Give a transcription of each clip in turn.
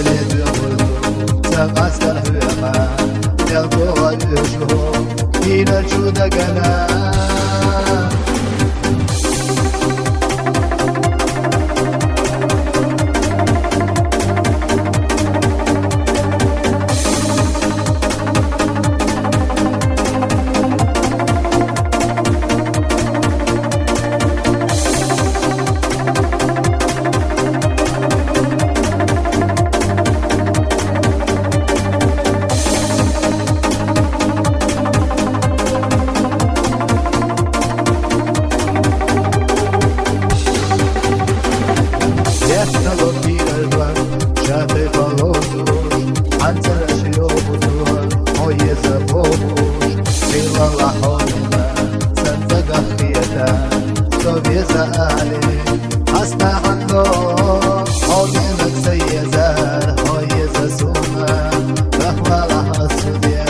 deli sen aslan hüyama Del doğa yuşu Yine çuda gana Ехало пирожа, чаты полосуш, анцараш йобузур, моє забобуш, Сила лахонина, сандага хията, Сове заали, Аста андо, Одинак саезар, моє засуна, Рахвала хасуде,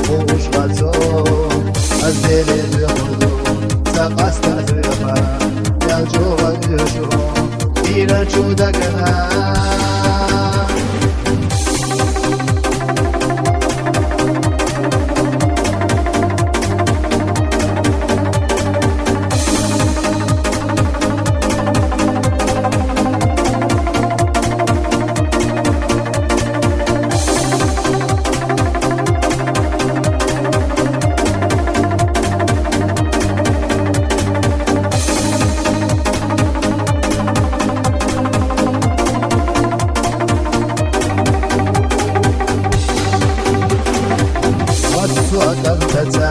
уш вацо, Аздели дюрду, Сапаста хыма, Ялчува юшу, Ira chuda gana Adam tata,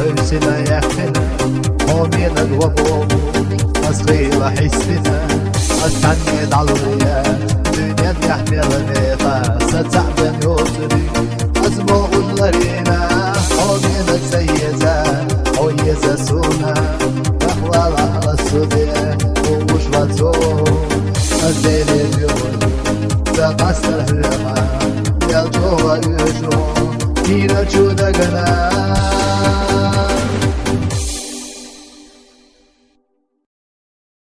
örsina yaxina, Homina dwabomu, Asghila hissina, Astani dalriya, Dünyat yahmilnita, Sata'ben yusri, Azmoğuzlarina, Homina sayyiza, Oyeza suna, Rahvala asudiya, Umuş vatso, Azdeli yurdu, Zaqastar hüyama, Yalçova yuşu, Ira chuda gana